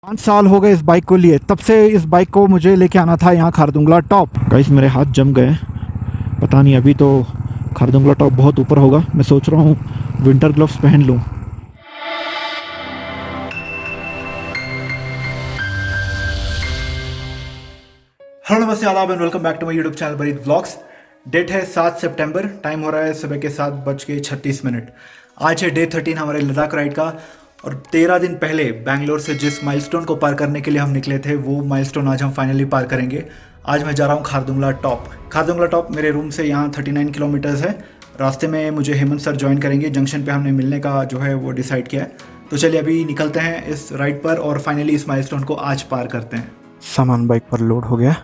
5 साल हो गए इस बाइक को लिए, तब से इस बाइक को मुझे लेके आना था यहाँ खारदुंगला टॉप। गाइस मेरे हाथ जम गए, पता नहीं अभी तो खारदुंगला टॉप बहुत ऊपर होगा। मैं सोच रहा हूँ विंटर ग्लव्स पहन लूँ। हेलो नमस्ते आदाब and welcome back to my YouTube channel Barid vlogs. Date है 7 सितंबर, टाइम हो रहा है सुबह के 7:36। आज है डे 13 हमारे लद्दाख राइड का। और 13 दिन पहले बैंगलोर से जिस माइलस्टोन को पार करने के लिए हम निकले थे, वो माइलस्टोन आज हम फाइनली पार करेंगे। आज मैं जा रहा हूँ खारदुंगला टॉप। खारदुंगला टॉप मेरे रूम से यहाँ 39 किलोमीटर्स है। रास्ते में मुझे हेमंत सर ज्वाइन करेंगे, जंक्शन पे हमने मिलने का जो है वो डिसाइड किया है। तो चलिए अभी निकलते हैं इस राइड पर और फाइनली इस माइलस्टोन को आज पार करते हैं। सामान बाइक पर लोड हो गया।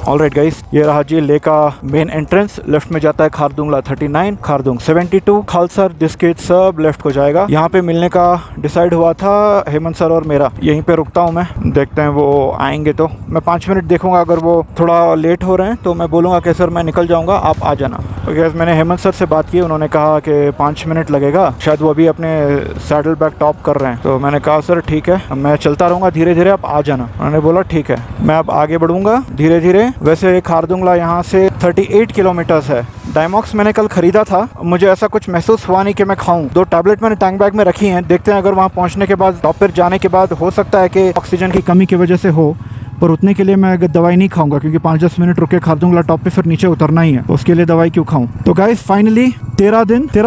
ऑलराइट गाइस, ये रहा जी ले का मेन एंट्रेंस। लेफ्ट में जाता है खारदुंगला 39, खारदुंग 72, खालसर दिस्कित सब लेफ्ट को जाएगा। यहाँ पे मिलने का डिसाइड हुआ था हेमंत सर और मेरा। यहीं पे रुकता हूँ मैं, देखते हैं वो आएंगे तो मैं 5 मिनट देखूंगा। अगर वो थोड़ा लेट हो रहे हैं तो मैं बोलूँगा कि सर मैं निकल जाऊँगा, आप आ जाना। तो गैस मैंने हेमंत सर से बात की, उन्होंने कहा कि 5 मिनट लगेगा, शायद वो अभी अपने सैडल बैग टॉप कर रहे हैं। तो मैंने कहा सर ठीक है, मैं चलता रहूँगा धीरे धीरे, आप आ जाना। उन्होंने बोला ठीक है, मैं अब आगे बढ़ूँगा धीरे धीरे। वैसे खारदुंगला यहाँ से 38 किलोमीटर्स है। डायमॉक्स मैंने कल खरीदा था, मुझे ऐसा कुछ महसूस हुआ नहीं कि मैं खाऊं। 2 टैबलेट मैंने टैंक बैग में रखी हैं, देखते हैं अगर वहाँ पहुँचने के बाद, टॉप पर जाने के बाद हो सकता है कि ऑक्सीजन की कमी की वजह से हो, पर उतने के लिए मैं अगर दवाई नहीं खाऊंगा, क्योंकि 5-10 मिनट रुके खारदुंगला टॉप पे फिर नीचे उतरना ही है, उसके लिए दवाई क्यों खाऊं। तो गाइस फाइनली 13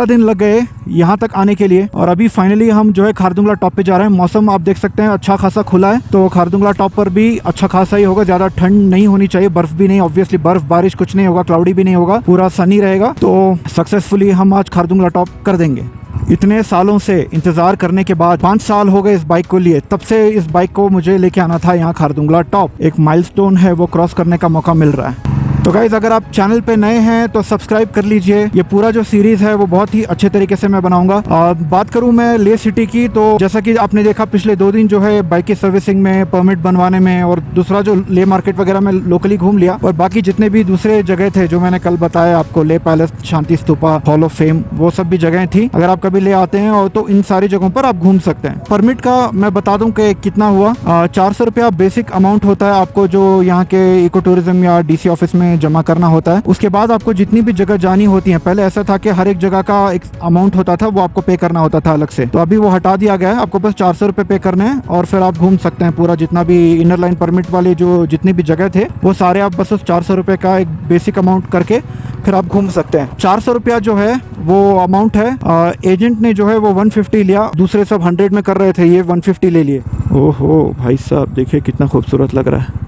दिन लग गए यहाँ तक आने के लिए, और अभी फाइनली हम जो है खारदुंगला टॉप पे जा रहे हैं। मौसम आप देख सकते हैं अच्छा खासा खुला है, तो खारदुंगला टॉप पर भी अच्छा खासा ही होगा। ज़्यादा ठंड नहीं होनी चाहिए, बर्फ भी नहीं, ऑब्वियसली बर्फ बारिश कुछ नहीं होगा, क्लाउडी भी नहीं होगा, पूरा सनी रहेगा। तो सक्सेसफुली हम आज खारदुंगला टॉप कर देंगे। इतने सालों से इंतज़ार करने के बाद 5 साल हो गए इस बाइक को लिए, तब से इस बाइक को मुझे लेके आना था यहाँ खारदुंगला टॉप। एक माइलस्टोन है, वो क्रॉस करने का मौका मिल रहा है। तो गाइज़ अगर आप चैनल पे नए हैं तो सब्सक्राइब कर लीजिए। ये पूरा जो सीरीज़ है वो बहुत ही अच्छे तरीके से मैं बनाऊंगा। बात करूं मैं ले सिटी की, तो जैसा कि आपने देखा पिछले 2 दिन जो है बाइक की सर्विसिंग में, परमिट बनवाने में, और दूसरा जो ले मार्केट वगैरह में लोकली घूम लिया। और बाकी जितने भी दूसरे जगह थे जो मैंने कल बताया आपको, ले palace, Shanti stupa, hall of fame, वो सब भी जगह थी। अगर आप कभी ले आते हैं और तो इन सारी जगहों पर आप घूम सकते हैं। परमिट का मैं बता दूं कि कितना हुआ। 400 रुपया बेसिक अमाउंट होता है आपको, जो यहाँ के इको टूरिज्म या DC ऑफिस में जमा करना होता है। उसके बाद आपको जितनी भी जगह जानी होती है, पहले ऐसा था कि हर एक जगह का एक अमाउंट होता था, वो आपको पे करना होता था अलग से। तो अभी वो हटा दिया गया है, आपको बस 400 रुपये पे करने हैं और फिर आप घूम सकते हैं पूरा। जितना भी इनर लाइन परमिट वाले जो जितनी भी जगह थे, वो सारे आप बस उस 400 रुपये का एक बेसिक अमाउंट करके फिर आप घूम सकते हैं। 400 रुपया जो है वो अमाउंट है। एजेंट ने जो है वो 150 लिया, दूसरे सब 100 में कर रहे थे, ये 150 ले लिए। ओहो भाई साहब, देखिए कितना खूबसूरत लग रहा है।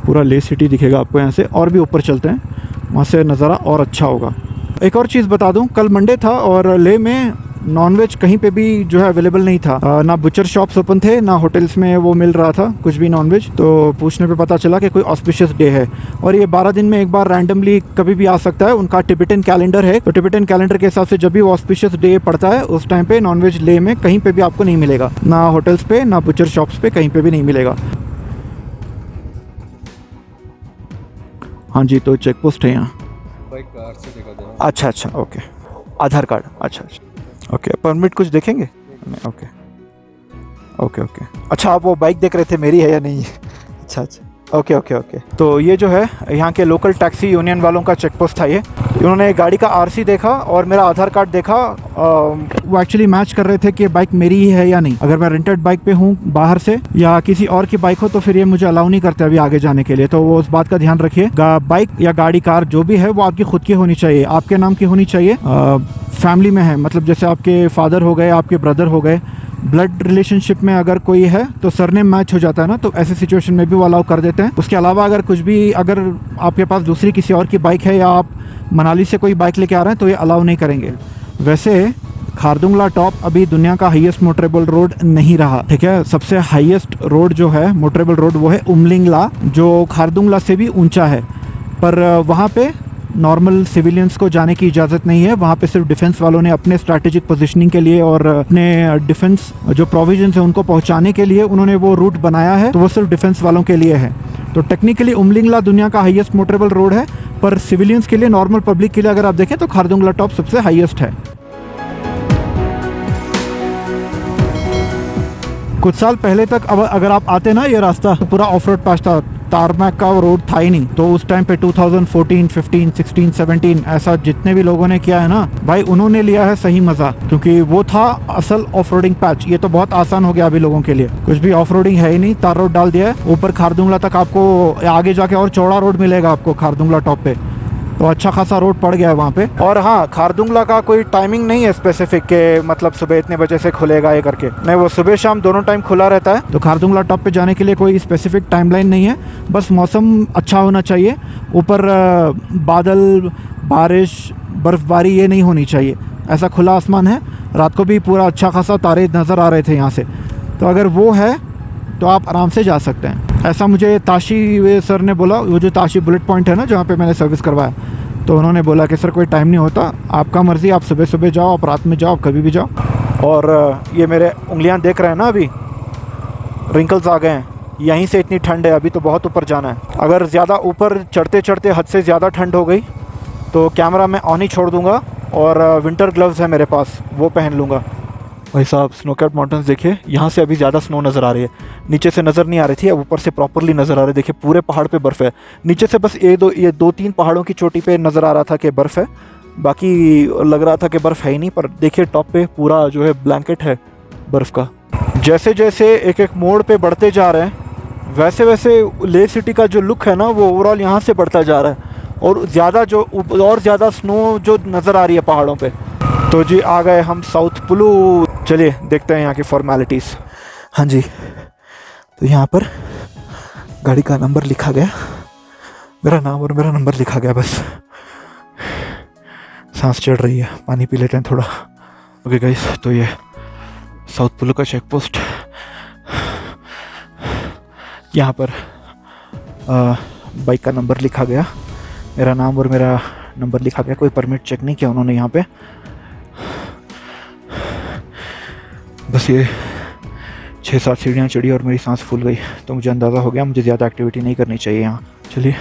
पूरा ले सिटी दिखेगा आपको यहाँ से। और भी ऊपर चलते हैं, वहाँ से नज़ारा और अच्छा होगा। एक और चीज़ बता दूं, कल मंडे था और ले में नॉनवेज कहीं पे भी जो है अवेलेबल नहीं था। ना बुचर शॉप्स ओपन थे, ना होटल्स में वो मिल रहा था कुछ भी नॉनवेज। तो पूछने पे पता चला कि कोई ऑस्पिशियस डे है, और ये 12 दिन में एक बार रैंडमली कभी भी आ सकता है। उनका टिबेटन कैलेंडर है, तो टिबेटन कैलेंडर के हिसाब से जब भी वो ऑस्पिशियस डे पड़ता है, उस टाइम पे नॉनवेज ले में कहीं पर भी आपको नहीं मिलेगा, ना होटल्स पे, ना बुचर शॉप्स पे, कहीं पर भी नहीं मिलेगा। हाँ जी, तो चेक पोस्ट है यहाँ। अच्छा ओके, आधार कार्ड, अच्छा ओके। परमिट कुछ देखेंगे? Okay okay okay. अच्छा, आप वो बाइक देख रहे थे मेरी है या नहीं? अच्छा ओके। तो ये जो है यहाँ के लोकल टैक्सी यूनियन वालों का चेक पोस्ट था ये। उन्होंने गाड़ी का RC देखा और मेरा आधार कार्ड देखा। वो एक्चुअली मैच कर रहे थे कि बाइक मेरी ही है या नहीं। अगर मैं रेंटेड बाइक पे हूँ बाहर से या किसी और की बाइक हो, तो फिर ये मुझे अलाउ नहीं करते अभी आगे जाने के लिए। तो वो उस बात का ध्यान रखिए। बाइक या गाड़ी, कार जो भी है, वो आपकी खुद की होनी चाहिए, आपके नाम की होनी चाहिए। फैमिली में है, मतलब जैसे आपके फादर हो गए, आपके ब्रदर हो गए, ब्लड रिलेशनशिप में अगर कोई है तो सरनेम मैच हो जाता है ना, तो ऐसे सिचुएशन में भी वो अलाउ कर देते हैं। उसके अलावा अगर कुछ भी, अगर आपके पास दूसरी किसी और की बाइक है या आप मनाली से कोई बाइक लेके आ रहे हैं, तो ये अलाउ नहीं करेंगे। वैसे खारदुंगला टॉप अभी दुनिया का हाईएस्ट मोटरेबल रोड नहीं रहा, ठीक है। सबसे हाईएस्ट रोड जो है मोटरेबल रोड, वो है उमलिंगला, जो खारदुंगला से भी ऊंचा है। पर वहाँ पे नॉर्मल सिविलियंस को जाने की इजाज़त नहीं है। वहाँ पे सिर्फ डिफेंस वालों ने अपने स्ट्रैटेजिक पोजीशनिंग के लिए और अपने डिफेंस जो प्रोविजंस हैं उनको पहुँचाने के लिए उन्होंने वो रूट बनाया है, तो वो सिर्फ डिफेंस वालों के लिए है। तो टेक्निकली उमलिंगला दुनिया का हाईएस्ट मोटरेबल रोड है, पर सिविलियंस के लिए, नॉर्मल पब्लिक के लिए अगर आप देखें तो खारदुंगला टॉप सबसे हाईएस्ट है। कुछ साल पहले तक अब अगर आप आते ना ये रास्ता तो पूरा ऑफ रोड पास था, तारमैक का रोड था ही नहीं। तो उस टाइम पे 2014, 15, 16, 17 ऐसा जितने भी लोगों ने किया है ना भाई, उन्होंने लिया है सही मजा, क्योंकि वो था असल ऑफ रोडिंग पैच। ये तो बहुत आसान हो गया अभी लोगों के लिए, कुछ भी ऑफ रोडिंग है ही नहीं, तार रोड डाल दिया है। ऊपर खारदुंगला तक आपको आगे जाके और चौड़ा रोड मिलेगा आपको खारदुंगला टॉप पे, तो अच्छा खासा रोड पड़ गया है वहाँ पे। और हाँ, खारदुंगला का कोई टाइमिंग नहीं है स्पेसिफिक के मतलब सुबह इतने बजे से खुलेगा ये करके, नहीं, वो सुबह शाम दोनों टाइम खुला रहता है। तो खारदुंगला टॉप पे जाने के लिए कोई स्पेसिफिक टाइमलाइन नहीं है, बस मौसम अच्छा होना चाहिए। ऊपर बादल, बारिश, बर्फबारी ये नहीं होनी चाहिए, ऐसा खुला आसमान है। रात को भी पूरा अच्छा खासा तारे नज़र आ रहे थे यहाँ से, तो अगर वो है तो आप आराम से जा सकते हैं। ऐसा मुझे ताशी सर ने बोला, वो जो ताशी बुलेट पॉइंट है ना जहाँ पे मैंने सर्विस करवाया, तो उन्होंने बोला कि सर कोई टाइम नहीं होता, आपका मर्ज़ी, आप सुबह सुबह जाओ, आप रात में जाओ, कभी भी जाओ। और ये मेरे उंगलियां देख रहे हैं ना, अभी रिंकल्स आ गए हैं, यहीं से इतनी ठंड है, अभी तो बहुत ऊपर जाना है। अगर ज़्यादा ऊपर चढ़ते चढ़ते हद से ज़्यादा ठंड हो गई तो कैमरा मैं ऑन ही छोड़ दूँगा, और विंटर ग्लव्स है मेरे पास, वो पहन लूँगा। भाई साहब, स्नो कैप माउंटेन्स देखिए, यहाँ से अभी ज़्यादा स्नो नज़र आ रही है, नीचे से नज़र नहीं आ रही थी, अब ऊपर से प्रॉपरली नज़र आ रही है। देखिए पूरे पहाड़ पे बर्फ़ है, नीचे से बस ये दो तीन पहाड़ों की चोटी पे नज़र आ रहा था कि बर्फ़ है, बाकी लग रहा था कि बर्फ़ है ही नहीं। पर देखिए टॉप पे पूरा जो है ब्लैंकेट है बर्फ़ का। जैसे जैसे एक एक मोड़ पे बढ़ते जा रहे हैं, वैसे वैसे ले सिटी का जो लुक है ना वो ओवरऑल यहाँ से बढ़ता जा रहा है, और ज़्यादा स्नो जो नज़र आ रही है पहाड़ों पे। तो जी आ गए हम साउथ पुलू, चलिए देखते हैं यहाँ की फॉर्मेलिटीज़। हाँ जी, तो यहाँ पर गाड़ी का नंबर लिखा गया, मेरा नाम और मेरा नंबर लिखा गया, बस सांस चढ़ रही है, पानी पी लेते हैं थोड़ा। ओके गाइस, तो ये साउथ पुलू का चेक पोस्ट, यहाँ पर बाइक का नंबर लिखा गया, मेरा नाम और मेरा नंबर लिखा गया, कोई परमिट चेक नहीं किया उन्होंने यहाँ पे। बस ये 6-7 सीढ़ियाँ चढ़ी और मेरी सांस फूल गई, तो मुझे अंदाज़ा हो गया मुझे ज़्यादा एक्टिविटी नहीं करनी चाहिए यहाँ। चलिए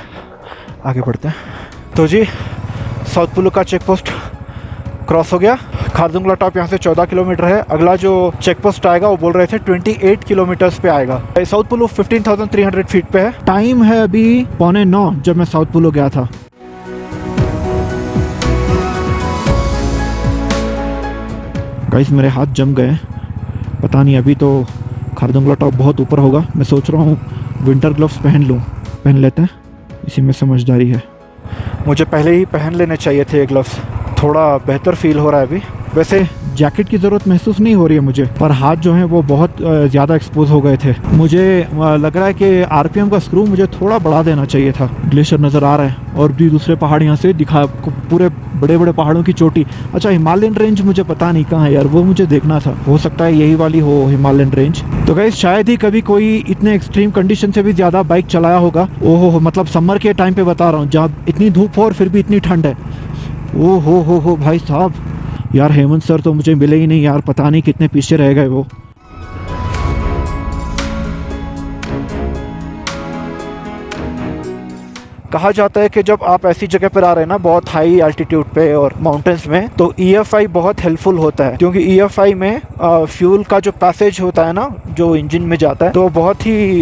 आगे बढ़ते हैं। तो जी साउथ पुलू का चेक पोस्ट क्रॉस हो गया। खारदुंगला टॉप यहाँ से 14 किलोमीटर है, अगला जो चेक पोस्ट आएगा वो बोल रहे थे 28 किलोमीटर्स पे आएगा। साउथ पुलू 15,300 फीट पे है। टाइम है अभी 8:45 जब मैं साउथ पुलू गया था। गाइस मेरे हाथ जम गए, पता नहीं, अभी तो खारदुंगला टॉप बहुत ऊपर होगा। मैं सोच रहा हूँ विंटर ग्लव्स पहन लेते हैं, इसी में समझदारी है। मुझे पहले ही पहन लेने चाहिए थे ये ग्लव्स, थोड़ा बेहतर फील हो रहा है अभी। वैसे जैकेट की ज़रूरत महसूस नहीं हो रही है मुझे, पर हाथ जो हैं वो बहुत ज़्यादा एक्सपोज हो गए थे। मुझे लग रहा है कि आरपीएम का स्क्रू मुझे थोड़ा बढ़ा देना चाहिए था। ग्लेशियर नज़र आ रहा है और भी दूसरे पहाड़ यहाँ से दिखा, पूरे बड़े बड़े पहाड़ों की चोटी। अच्छा, हिमालयन रेंज मुझे पता नहीं कहाँ है यार, वो मुझे देखना था, हो सकता है यही वाली हो हिमालयन रेंज। तो गाइस शायद ही कभी कोई इतने एक्सट्रीम कंडीशन से भी ज़्यादा बाइक चलाया होगा। ओहो, मतलब समर के टाइम पे बता रहा हूँ, जहाँ इतनी धूप हो और फिर भी इतनी ठंड है। ओ हो भाई साहब, यार हेमंत सर तो मुझे मिले ही नहीं यार, पता नहीं कितने पीछे रह गए वो। कहा जाता है कि जब आप ऐसी जगह पर आ रहे हैं ना, बहुत हाई एल्टीट्यूड पे और माउंटेन्स में, तो EFI बहुत हेल्पफुल होता है, क्योंकि EFI में फ्यूल का जो पैसेज होता है ना, जो इंजन में जाता है, तो बहुत ही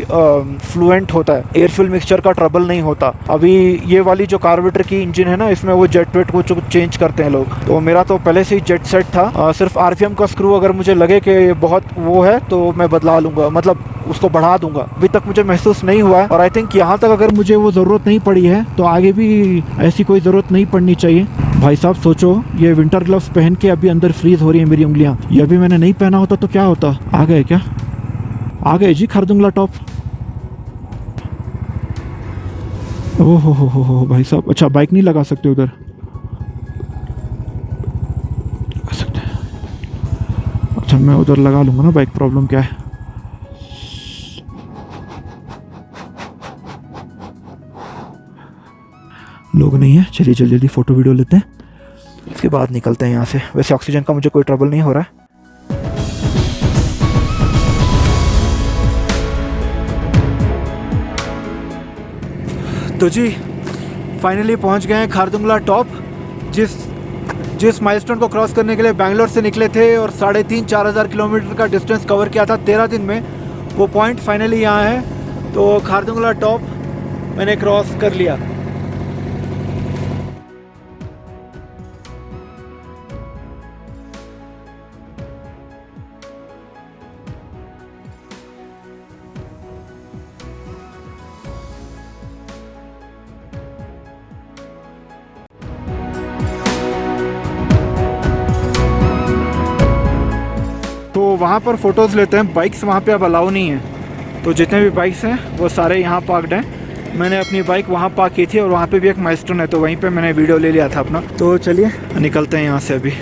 फ्लुएंट होता है, एयर फ्यूल मिक्सचर का ट्रबल नहीं होता। अभी ये वाली जो कार्बोरेटर की इंजन है ना, इसमें वो जेट वेट को चेंज करते हैं लोग, तो मेरा तो पहले से ही जेट सेट था। सिर्फ RPM का स्क्रू अगर मुझे लगे कि बहुत वो है तो मैं बदला लूँगा, मतलब उसको बढ़ा दूंगा। अभी तक मुझे महसूस नहीं हुआ है, और आई थिंक यहाँ तक अगर मुझे वो ज़रूरत नहीं पड़ी है तो आगे भी ऐसी कोई ज़रूरत नहीं पड़नी चाहिए। भाई साहब सोचो, ये विंटर ग्लव्स पहन के अभी अंदर फ्रीज हो रही है मेरी उंगलियां, ये अभी मैंने नहीं पहना होता तो क्या होता। आ गए क्या? आ गए जी खारदुंगला टॉप। ओह हो भाई साहब, अच्छा बाइक नहीं लगा सकते उधर? लगा सकते हैं। अच्छा मैं उधर लगा लूँगा ना बाइक, प्रॉब्लम क्या है। लोग नहीं है, चलिए जल्दी फ़ोटो वीडियो लेते हैं, उसके बाद निकलते हैं यहाँ से। वैसे ऑक्सीजन का मुझे कोई ट्रबल नहीं हो रहा है। तो जी फाइनली पहुँच गए हैं खारदुंगला टॉप, जिस माइलस्टोन को क्रॉस करने के लिए बैंगलोर से निकले थे और 3,500-4,000 किलोमीटर का डिस्टेंस कवर किया था 13 दिन में, वो पॉइंट फाइनली यहाँ है। तो खारदुंगला टॉप मैंने क्रॉस कर लिया। तो वहाँ पर फ़ोटोज़ लेते हैं। बाइक्स वहाँ पे अब अलाउ नहीं है, तो जितने भी बाइक्स हैं वो सारे यहाँ पार्कड हैं। मैंने अपनी बाइक वहाँ पार्क की थी और वहाँ पे भी एक माइलस्टोन है, तो वहीं पे मैंने वीडियो ले लिया था अपना। तो चलिए निकलते हैं यहाँ से अभी।